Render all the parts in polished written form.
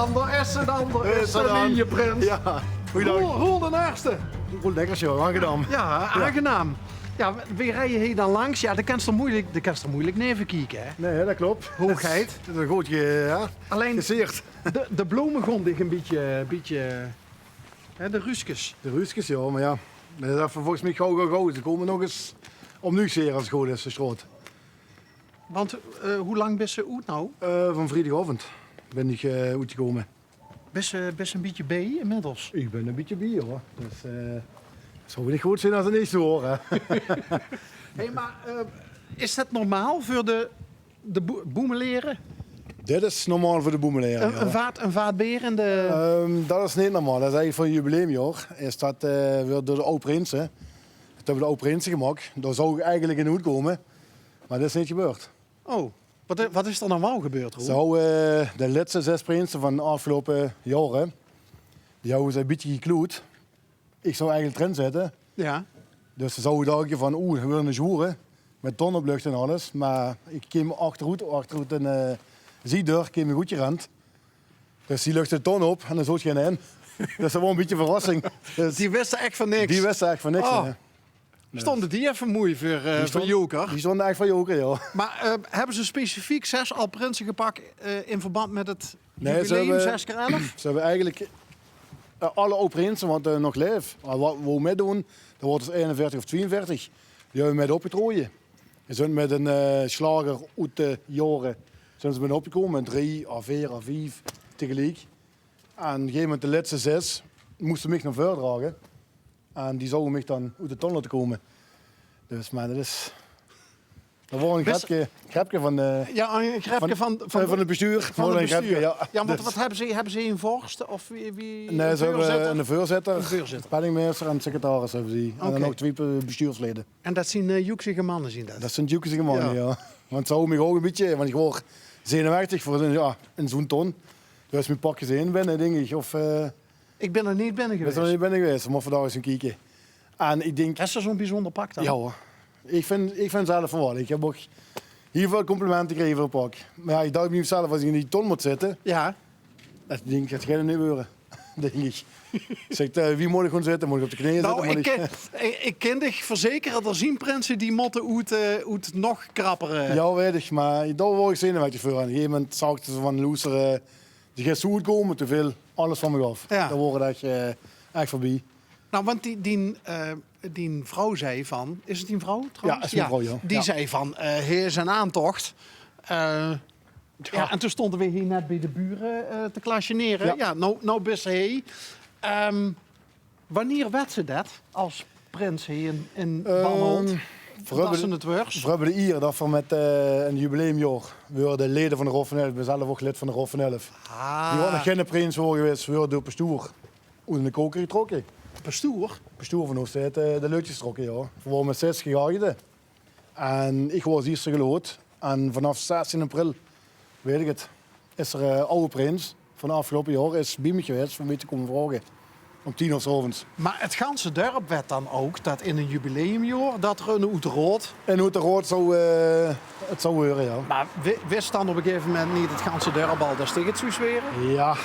ander, is een ander, is er een dan. linieprins. Ja, goeiedag. Roel de Naarste. Goed lekker zo, aangedaan. Ja, aangenaam. Ja, wie rij je hier dan langs? Ja, dat kan je moeilijk neven kijken, hè? Nee, dat klopt. Hoogheid. Dat is een goed Alleen gezicht. de bloemen grond ik een beetje hè, de ruskes. De Ruskes, ja, maar ja. Dat is even volgens mij gauw. Ze komen nog eens opnieuw zeer als het goed is, de schroot. Want hoe lang ben je uit nou? Van vrijdagavond ben ik uitgekomen. Best een beetje bij inmiddels. Ik ben een beetje bier hoor. Dus het zou niet goed zijn als ze niet zo horen. Hey, maar is dat normaal voor de boemeleren? Dit is normaal voor de boemeleren. Een vaatbeer in de... Dat is niet normaal. Dat is eigenlijk voor een jubileumjaar. Is dat weer door de oude prinsen. Dat hebben we de oude prinsen gemaakt. Daar zou ik eigenlijk in komen. Maar dat is niet gebeurd. Oh, wat is er normaal gebeurd, Roel? Zo, de laatste 6 prinsen van de afgelopen jaren, die hebben ze een beetje gekloed. Ik zou eigenlijk erin zetten. Ja. Dus ze zouden denken van, we willen een joeren. Met tonnenlucht en alles. Maar ik kwam achteruit een ziedeur, kwam een goedje rand. Dus die luchtte de ton op en dan zoot je in. Dus dat was een beetje verrassing. Dus Die wisten echt van niks. die wisten echt van niks. Oh. hè. Stonden die even mooi voor Joker? Die stonden echt van Joker, ja. Maar hebben ze specifiek 6 al prinsen gepakt in verband met het Nee, jubileum, ze 6 keer 11? Ze hebben eigenlijk alle oude prinsen wat nog leven. Wat we meedoen, dat wordt dus 41 of 42. Die hebben we met opgetrooien. Ze zijn met een slager uit de jaren zijn ze met opgekomen. Met 3, A4, A5 tegelijk. En op een gegeven moment de laatste 6 moesten mij naar voren dragen. En die zouden mij dan uit de ton laten komen. Dus maar dat is... Dat was een grapje van de... Ja, een grapje van het bestuur. van het bestuur. Ja, Ja, want dus- wat hebben ze? Hebben ze een vorst? Of wie Nee, ze hebben een voorzitter, Een voorzitter. penningmeester en secretaris hebben ze. En Oké. dan nog 2 bestuursleden. En dat zien joeksige mannen zien dat. Dat zijn joekige mannen, Ja. ja. Want ze houden me ook een beetje, want ik word zenuwachtig voor in zo'n ton. Dus mijn pakjes heen binnen, denk ik. Of Ik ben er niet binnen we geweest. zijn er niet binnen geweest, maar vandaag eens gaan kijken. En ik denk, Is er zo'n bijzonder pak dan? ja hoor, ik vind zelf van wel. Ik heb ook heel veel complimenten gekregen voor het pak. Maar ja, ik dacht bij mezelf, als ik in die ton moet zitten, Ja. dat denk ik, dat gaat niet gebeuren. Denk ik. Zegt, wie moet ik gewoon zitten? Moet ik op de knieën Nou, zitten? ik ken dich verzekeren, er zien prinsen die motten uit nog krapper. Ja, weet ik, maar daar word ik zenuwachtig voor. Op een gegeven moment zag ik ze van loser, die gaat zo goed komen, te veel, alles van me af. Ja. Daar word ik echt voorbij. Nou, want die vrouw zei van... Is het die vrouw trouwens? Ja, is een vrouw, ja. Die Ja. zei van, heer zijn aantocht. Ja, en toen stonden we hier net bij de buren te klasjeneren. Ja. Ja, nou best hij. Wanneer werd ze dat als prins hier in Banholt? Dat ze het worst. We hebben de eer dat we met een jubileumjaar, we worden leden van de Roffen 11, we zijn zelf ook lid van de Roffen 11. Die waren nog geen prins voor geweest, we worden door pastoor in de koker getrokken. Pastoor. Pastoor van ons heeft de leutjes getrokken, ja. We waren met 6 gejaagden. En ik was eerste geloot. En vanaf 16 april, weet ik het, is er oude prins van de afgelopen jaar is bij me geweest om mee te komen vragen. Om 10 uur 's avonds. Maar het ganse dorp werd dan ook dat in een jubileumjaar dat er een Oeterood. En hoe het rood zou, het zou horen, ja. Maar wist dan op een gegeven moment niet het ganse dorp al dat tegen het zou zweren? Ja,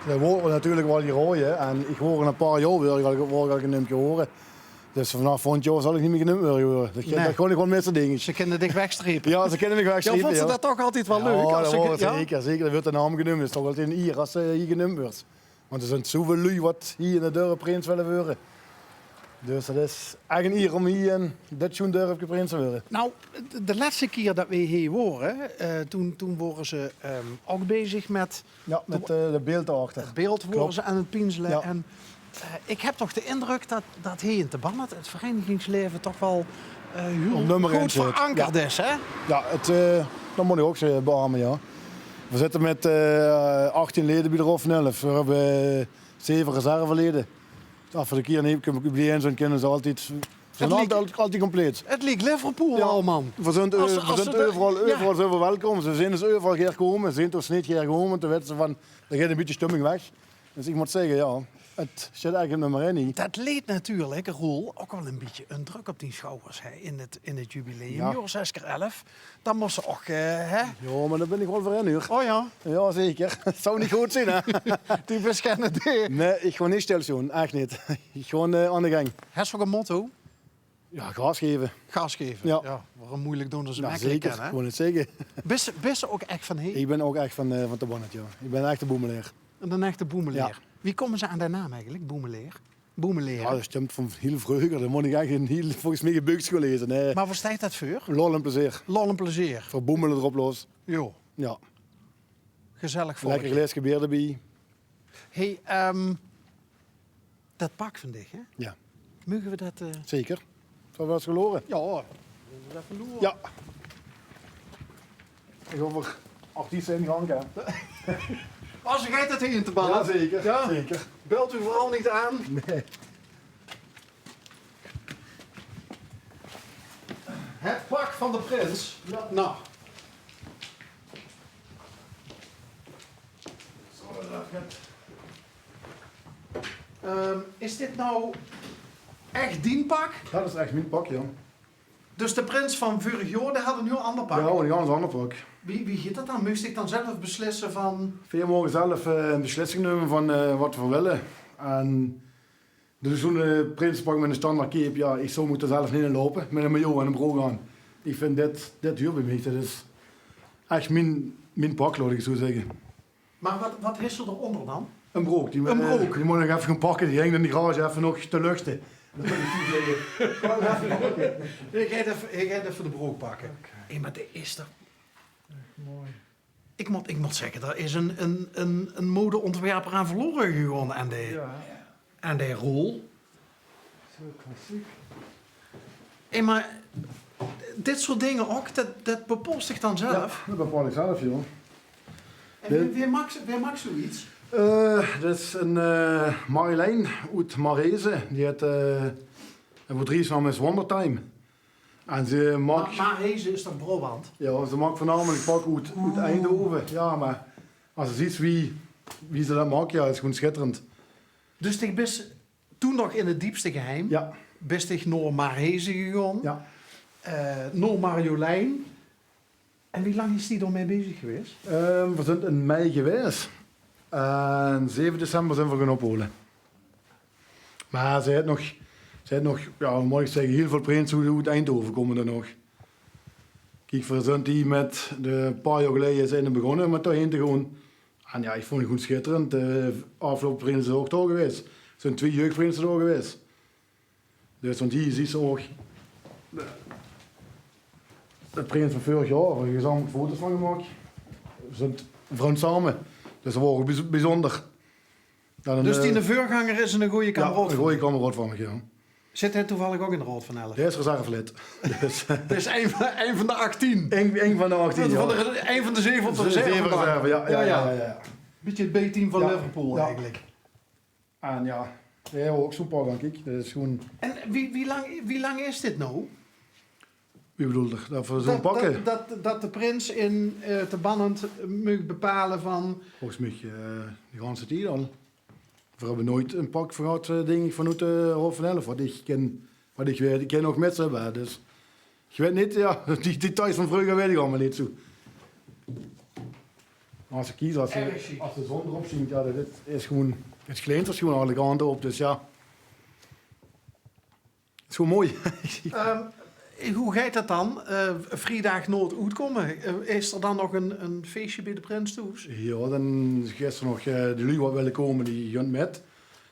dat horen natuurlijk wel die rooien. En ik hoor een paar jaar weer, ik een nummer horen. Dus vanaf volgend jaar zal ik niet meer genoemd worden. Dat Nee. gewoon met z'n dingen. Ze kunnen dich wegstrepen. Ja, ze kennen me graag Ja, vond ze dat toch altijd wel leuk? Ja, als dat ze- wordt zeker. Zeker, dat wordt de naam genoemd. Het is toch altijd een eer als hier genoemd wordt. Want er zijn zoveel lui wat hier in de dorp prins willen worden. Dus dat is echt een eer om hier in dit zo'n dorp prins te worden. Nou, de laatste keer dat we hier waren, toen waren ze ook bezig met Ja, met de beeld daarachter. het beeld waren Klopt. ze aan het pinselen. Ja. En ik heb toch de indruk dat hier in Te Bannet het verenigingsleven toch wel Op nummer één goed zit. verankerd is, hè? Ja, dat moet ik ook beamen, ja. We zitten met 18 leden bij de Roffen 11. We hebben 7 reserveleden. Af voor de keer neem ik bij een zo'n kinderen ze altijd. Ze zijn altijd compleet. Het leek Liverpool Ja. al, man. We zijn, Als we ze zijn overal, ja. overal zo welkom. Ze zijn dus overal gekomen. Ze zijn dus niet gekomen. Toen weten ze van, er gaat een beetje stemming weg. Dus ik moet zeggen, ja, Het zit eigenlijk in nummer 1 niet. Dat leed natuurlijk, Roel, ook wel een beetje een druk op die schouders hè, in het jubileum. Ja. Joh, 6x11. Dan moest ze ook, hè? Ja, maar dan ben ik wel voor 1 uur. Oh ja, Ja, zeker. Het zou niet goed zijn, hè? die beschermen die. Nee, ik ga niet stilstaan. Echt niet. Ik ga aan de gang. Het is ook een motto. Ja, gas geven. Gas geven. Ja. Waarom moeilijk doen als ze Ja, makkelijk zeker. kennen. Gewoon het zeggen. Ben je ook echt van hey? Ik ben ook echt van de bonnet, ja. Ik ben echt de boemeleer. Een echte boemeleer. Ja. Wie komen ze aan de naam eigenlijk? Boemeleer? Boemeleer. Ja, dat stemt van heel vroeger. Dan moet ik eigenlijk heel, volgens mij gebeukschool lezen. Nee, Maar wat staat dat voor? lol en plezier. Lol en plezier. Voor boemelen erop los. Jo, Ja. gezellig voor. Lekker geleerd gebeurde erbij. Hey, dat pak van dich, hè? Ja, Mogen we dat... zeker. Zal we eens geloren? Ja hoor. Dat verloren. Ja. Ik over 18 cent gang, hè. Als je het in te ballen. Ja, zeker. Ja. Zeker. Belt u vooral niet aan. Nee. Het pak van de prins. Ja. Nou. Is dit nou echt dienpak? Dat is echt mijn pak, ja. Dus de prins van vorig jaar, die had een heel ander pak. Ja, een ganz ander pak. Wie gaat dat dan? Moest ik dan zelf beslissen van... Veel mogen zelf een beslissing nemen van wat we willen. En dus zo'n prinspak met een standaard cape, ja, ik zou moeten zelf niet in lopen met een maillot en een broek aan. Ik vind dit huur bij mij. Dat is echt mijn pak, laat ik zo zeggen. Maar wat is er eronder dan? Een broek. Die, Een broek? Die moet ik even gaan pakken. Die hangt in de garage even nog te luchten. Dat moet ik niet zeggen. Gewoon even pakken. Ik ga even de broek pakken. Hé, maar dit is er... Mooi. Ik moet zeggen, er is een modeontwerper aan verloren gegaan aan de rol. Zo klassiek. Hé, maar dit soort dingen ook, dat bepost zich dan zelf. Ja, dat bepaal ik zelf, joh. En wie maakt zoiets? Dat is een Marjolein uit Marese. Die heeft een bedrijfsnaam is Wondertime. En ze maakt... Maar deze is toch Brabant? Ja, ze maakt voornamelijk pak uit Eindhoven. Ja, maar als je ziet wie ze dat maakt, ja, is gewoon schitterend. Dus ik ben toen nog in het diepste geheim. Ja, Best ik naar Marhezen gegaan. ja. Naar Marjolein. En wie lang is die daarmee bezig geweest? We zijn in mei geweest. En 7 december zijn we gaan ophalen. Maar ze heeft nog, ja, hoe moet ik zeggen, heel veel prinsen uit Eindhoven komen er nog. Kijk, we zijn die met de paar jaar geleden zijn begonnen met daarheen te gaan. En ja, ik vond het gewoon schitterend. De afgelopen prinsen zijn ook daar geweest. Er zijn 2 jeugdprinsen daar geweest. Dus want die ziet ze ook. Het prins van vorig jaar, waar we gezamenlijk foto's van gemaakt. We zijn vriend samen. Dus dat was ook bijzonder. Dan Dus die voorganger is een goede ja, kameraad. een goede kameraad van me, ja. Zit hij toevallig ook in de Rood van Elf? Hij is reservelid. Dus, Het is een van de 18. een van de 18 Een jaar. van de 7 op de Zeven reserve. reserve, ja. Beetje het B-team van Ja, Liverpool ja. eigenlijk. En ja, hij heeft ook zo'n pak, denk ik. Dat is gewoon... En wie lang is dit nou? Wie bedoelt er? Dat we zo'n pakken? Dat de prins in te Bannend mag bepalen van... Volgens mij de hele tijd al. We hebben nooit een pak gehad, denk ik, vanuit de Hof van Elf. Wat ik weet. Ik ken nog met ze hebben. Dus ik weet niet, ja, die details van vroeger weet ik allemaal niet zo. Maar als ze kiezen, als de zon erop ziet, ja, dat is gewoon... Het glint er gewoon alle kanten op, dus ja. Het is gewoon mooi. Hoe gaat dat dan? Vrijdag nooit uitkomen. Is er dan nog een feestje bij de prins thuis? Ja, dan is gisteren nog de lui wat willen komen, die gaan met.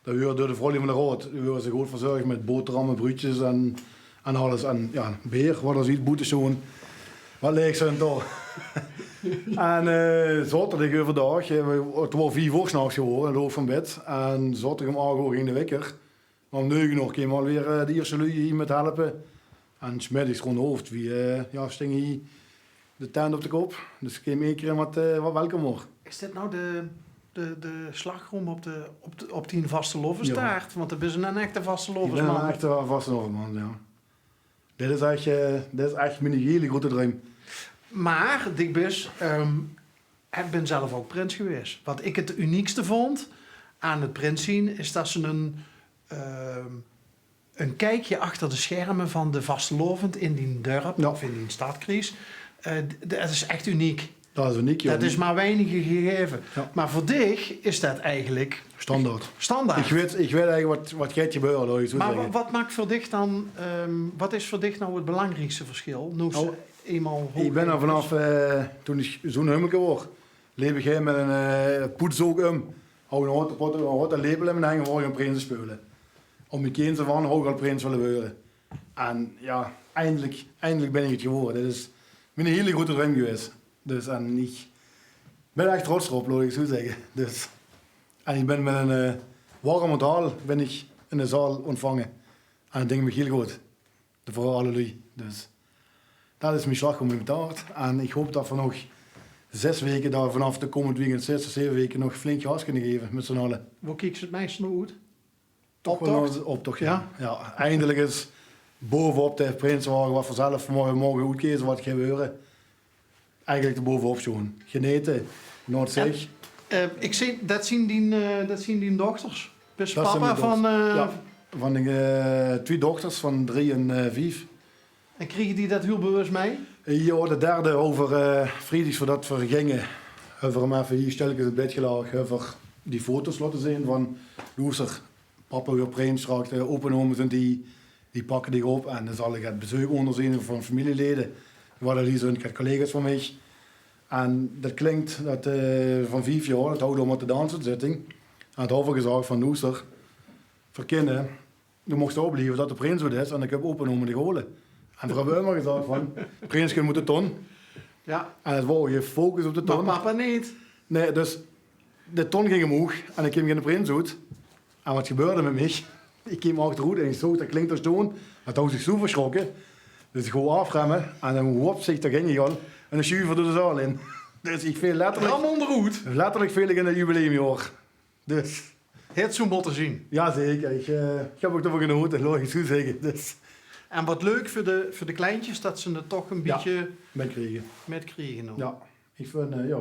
Dat weer door de vrouw van de Rood. Die willen ze goed verzorgen met boterhammen, broodjes en alles. En ja, beer, wat er ziet, boetezoon. Wat leeg zijn toch. En zaterdag overdag, het was 4 uur 's nachts geworden, loop van bed. En zaterdag om 8 uur ging de wekker. Om 9 uur kwam alweer de eerste lui hier met helpen. En smiddags gewoon hoofd, wie sting hier de tent op de kop. Dus ik kwam 1 keer wat welkom hoor. Is dit nou de slagroom op die vaste lovenstaart? Want er is een echte vaste Ik ben lovensman. een echte vaste man, ja. Dit is echt mijn hele grote droom. Maar, ik ben zelf ook prins geweest. Wat ik het uniekste vond aan het prins zien, is dat ze een kijkje achter de schermen van de vastelovend in die dorp Ja. of in die stadkries. Dat is echt uniek. Dat is uniek, joh. Dat is maar weinige gegeven. Ja. Maar voor dich is dat eigenlijk Standaard. standaard. Ik weet eigenlijk wat gaat gebeuren, hoor je zo Maar zeggen. wat maakt voor dich dan, wat is voor dich nou het belangrijkste verschil? Nu ze Oh, eenmaal Ik ben er vanaf, toen ik zo'n hummelke word, leef ik met een poetsook hou een houten lepel in mijn handen en word ik een prins spelen. Om mijn kinderen van hoog al prins willen worden. En ja, eindelijk ben ik het geworden. Dat is een hele grote droom geweest. Dus, en ik ben echt trots erop, laat ik zo zeggen. Dus, en ik ben met een warme taal ben ik in de zaal ontvangen. En dat denk ik me heel goed. Voor halleluja. Dus dat is mijn slag om mijn taart. En ik hoop dat we nog 6 weken, daar vanaf de komend weekend 6 of 7 weken, nog flink gas kunnen geven met z'n allen. Hoe kijkt het meest naar uit? Optocht? Optocht, ja. Ja. Eindelijk is bovenop de Prinswagen wat vanzelf morgen uitkiezen wat gaat gebeuren. Eigenlijk de bovenop gewoon. Geneten, Noordzee. Ik zie, dat zien die dochters. Dus Dat zijn papa mijn van... Ja. Van de 2 dochters van 3 en 5. En kregen die dat heel bewust mee? Ja, de derde over vrijdags voordat we gingen. Hebben we hem even hier stilletjes in het bed gelagen. Hebben we die foto's laten zien van Loeser. Papa weer prins straks. De openomen zijn die pakken die op. En dan zal ik het bezoek onderzien van familieleden. We hadden hier zo'n collega's van mij. En dat klinkt dat, van 5 jaar, dat houden we met de danszitting. En het hebben we gezegd van Loeser. Voor kinderen, je mocht opblijven dat de prins wat is. En ik heb openomen die golen. En we hebben immer gezegd van, prinsje moet de ton. Ja. En het wou je focus op de Maar ton. papa niet. Nee, dus de ton ging omhoog en ik kwam in de prins uit. En wat gebeurde met mij? Ik kwam achteruit en ik zag dat klinkt als toen. Het had zich zo verschrokken. Dus ik gewoon afremmen en dan op zich daar ging hij al. En dan schuiver door de zaal in. Dus ik viel Ram onderhoed. letterlijk veel in het jubileumjaar. Dus Het zo moeten zien. ja, zeker. Ik heb ook ervoor genoten, laat ik zo zeggen. Dus En wat leuk voor de kleintjes, dat ze het toch een Ja. beetje met kriegen. met kriegen. nog. Ja, ik vind, ja,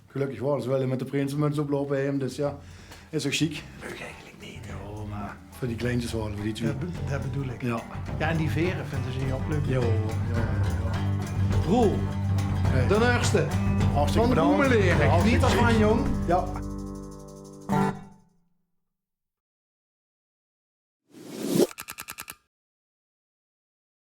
gelukkig wel. Ze willen met de prinsenmuts oplopen bij hem, dus ja, is ook chic. Leuk eigenlijk niet. Ja, maar voor die kleintjes wel, voor die twee. Dat bedoel ik. Ja. Ja, en die veren vinden ze ook leuk. Ja, ja. Roel, Hey. de eerste. Hartstikke Van de bedankt. Boemeleren. Hartstikke Geniet ervan, chic. jong. Ja.